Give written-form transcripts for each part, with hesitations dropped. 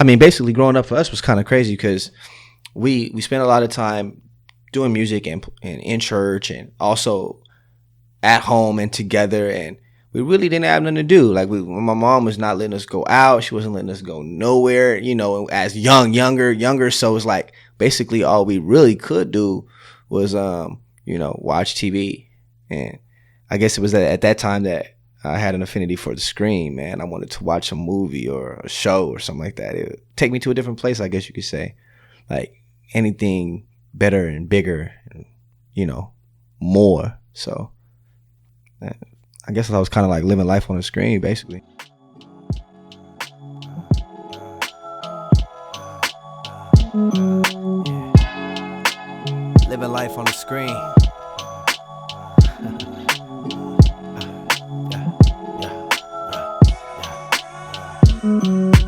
I mean, basically growing up for us was kind of crazy because we spent a lot of time doing music and in church and also at home and together, and we really didn't have nothing to do. Like my mom was not letting us go out. She wasn't letting us go nowhere, you know, as younger. So it's like basically all we really could do was, you know, watch TV. And I guess it was at that time that I had an affinity for the screen, man. I wanted to watch a movie or a show or something like that. It would take me to a different place, I guess you could say. Like anything better and bigger and, you know, more. So I guess I was kind of like living life on the screen, basically. Living life on the screen.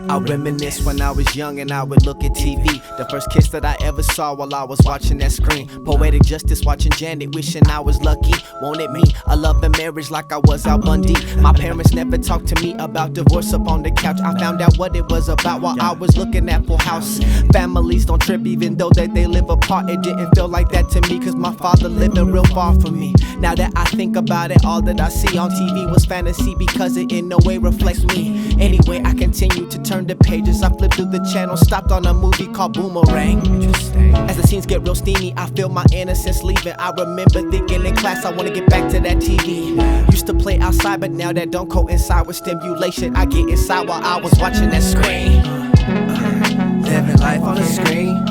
I reminisce when I was young and I would look at TV. The first kiss that I ever saw while I was watching that screen. Poetic justice, watching Janet, wishing I was lucky. Wanted me, a love and marriage like I was Al Bundy. My parents never talked to me about divorce up on the couch. I found out what it was about while I was looking at Full House. Families don't trip even though that they live apart. It didn't feel like that to me cause my father living real far from me. Now that I think about it, all that I see on TV was fantasy because it in no way reflects me. Anyway, I continue to turn the pages. I flip through the channel, stopped on a movie called Boomerang. As the scenes get real steamy, I feel my innocence leaving. I remember thinking in class I wanna get back to that TV. Used to play outside, but now that don't coincide with stimulation. I get inside while I was watching that screen. Living life on the screen.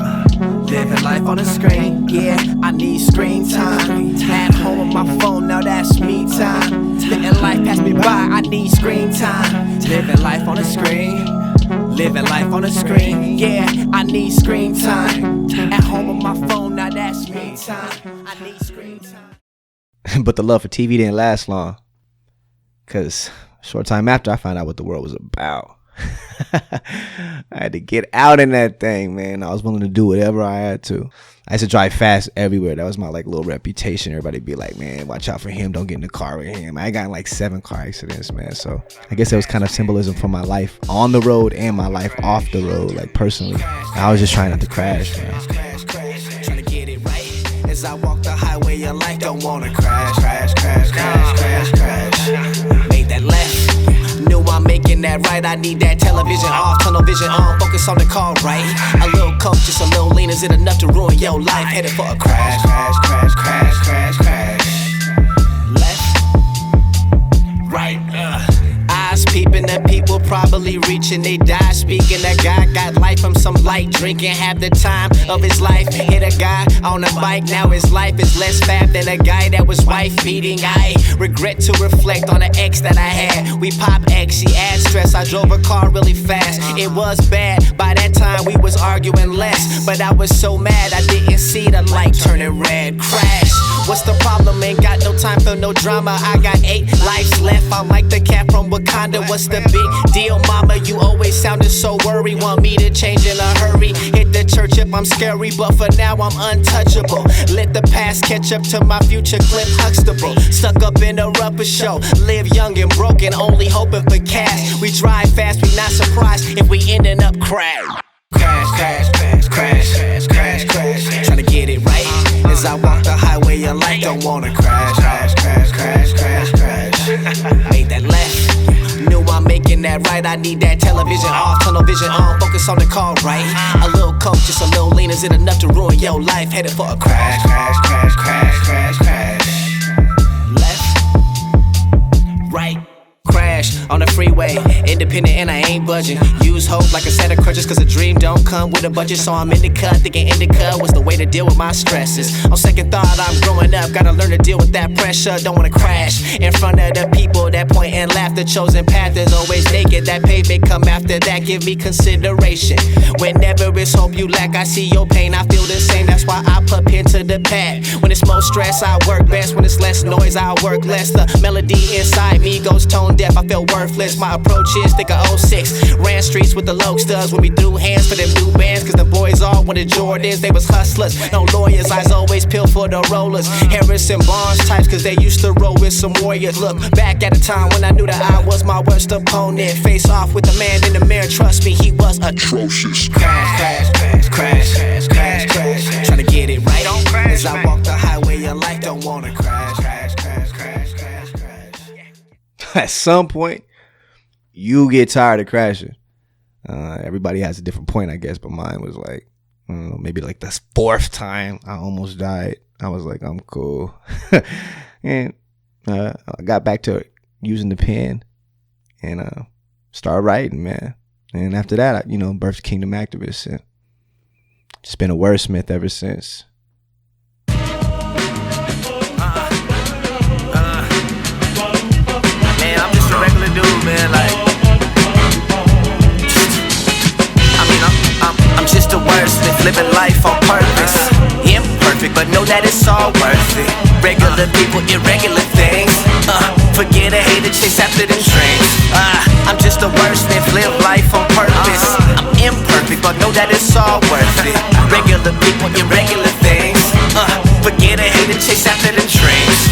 Living life on the screen, yeah, I need screen time. At home on my phone, now that's me time. Letting life pass me by, I need screen time. Living life on the screen. Living life on the screen, yeah, I need screen time. At home on my phone, now that's me time. I need screen time. But the love for TV didn't last long. Because a short time after, I found out what the world was about. I had to get out in that thing, man. I was willing to do whatever I had to. I used to drive fast everywhere. That was my like little reputation. Everybody be like, man, watch out for him. Don't get in the car with him. I got in like 7 car accidents, man. So I guess that was kind of symbolism for my life on the road and my life off the road, like personally. I was just trying not to crash, man. Trying to get it right. As I walk the highway, your life don't wanna crash. Made that left. Knew I'm making that right. I need that television off, tunnel vision on, focus on the call right. A little coke, just a little lean, is it enough to ruin your life? Headed for a crash. Left, right, eyes peeping at people probably reaching they die. Speaking that guy got life from some light drinking, have the time of his life. Hit a guy on a bike, now his life is less fat than a guy that was wife beating. I regret to reflect on the ex that I had. We pop X, she adds stress. I drove a car really fast. It was bad. By that time we was arguing less, but I was so mad I didn't see the light turning red. Crash. What's the problem? Ain't got no time for no drama. I got 8 lives left. I'm like the cat from Wakanda. What's the big deal, mama? You always sounded so worried. Want me to change in a hurry? Hit the church if I'm scary, but for now I'm untouchable. Let the past catch up to my future. Cliff Huxtable. Stuck up in a rubber show. Live young and broken, only hoping for cash. We drive fast, we not surprised if we ending up crash. Crash. Trying to get it right. As I walk the highway, your life don't wanna crash. Made that left. Knew I'm making that right. I need that television off, tunnel vision on, focus on the call right. A little coke, just a little lean, is it enough to ruin your life? Headed for a crash. Left, right. Crash on the freeway, independent and I ain't budging. Use hope like a set of crutches cause a dream don't come with a budget. So I'm in the cut, thinking indica was the way to deal with my stresses. On second thought, I'm growing up, gotta learn to deal with that pressure. Don't wanna crash in front of the people that point and laugh. The chosen path is always naked, that pavement come after that. Give me consideration. Whenever it's hope you lack, I see your pain, I feel the same. That's why I put pen to the pad. When it's most stress, I work best. When it's less noise, I work less. The melody inside me goes tone deaf. I feel worthless. My approach is think of '06. Ran streets with the low studs when we threw hands for them new bands. Cause the boys all wanted Jordans, they was hustlers. No lawyers, eyes always peeled for the rollers. Harrison Barnes types, cause they used to roll with some warriors. Look back at a time when I knew that I was my worst opponent. Face off with the man in the mirror, trust me, he was atrocious. Crash, crash, crash, crash, crash, crash, crash. Tryna get it right on crash. As I walk the highway, your life don't wanna crash, crash, crash, crash, crash, crash. At some point, you get tired of crashing. Everybody has a different point, I guess, but mine was like, I don't know, maybe like the fourth time I almost died. I was like, I'm cool. And I got back to using the pen and started writing, man. And after that, I, birthed Kingdom Activist, and just been a wordsmith ever since. Man, I'm just a regular dude, man. I'm just a wordsmith, living life on purpose. Imperfect, but know that it's all worth it. Regular people, irregular things. Forget a hater, chase after them dreams. I'm just a wordsmith, live life on purpose. I'm imperfect, but know that it's all worth it. Regular people, irregular things. Forget a hater, chase after them dreams.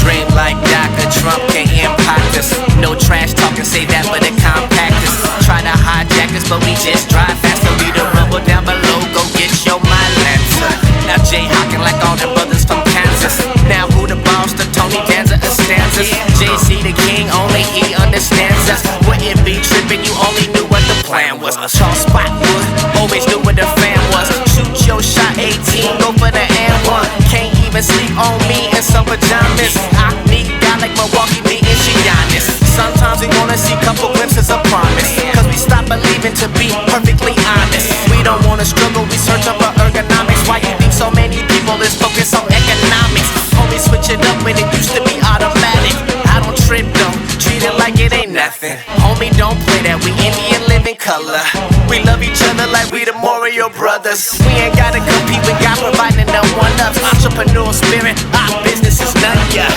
Dream like Dr. Trump can't impact us. No trash talking, say that for the compactors. Try to hijack us, but we just drive faster. We the rubber down below, go get your mind Lancer. Now Jay hawking like all them brothers from Kansas. Now who the boss, the Tony Danza or stanzas? JC the king, only he understands us. Wouldn't be tripping, you only knew what the plan was. Charles Spotwood, always knew what the fan was. Shoot your shot, 18, go for the and one. Can't even sleep on me in some pajamas. I need God like Milwaukee beating Giannis. Sometimes we wanna see couple glimpses of promise, cause we stop believing to be perfectly honest. We don't wanna struggle, we search up our ergonomics. Why you think so many people is focused on economics? Only switch it up when it used to be automatic. I don't trip though, treat it like it ain't nothing. Homie, don't play that, we Indian living color. We love each other like we the Mario brothers. We ain't gotta compete with God providing the one-ups. Entrepreneurial spirit, our business is none, yeah.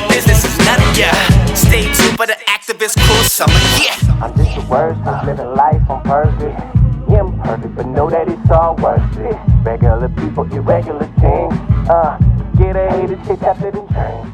Business is none, yeah. Stay tuned for the activist cool summer, yeah. I'm just a wordsmith, living life on purpose. Imperfect, but know that it's all worth it. Regular people, irregular things. Get a hater, chase after them dreams.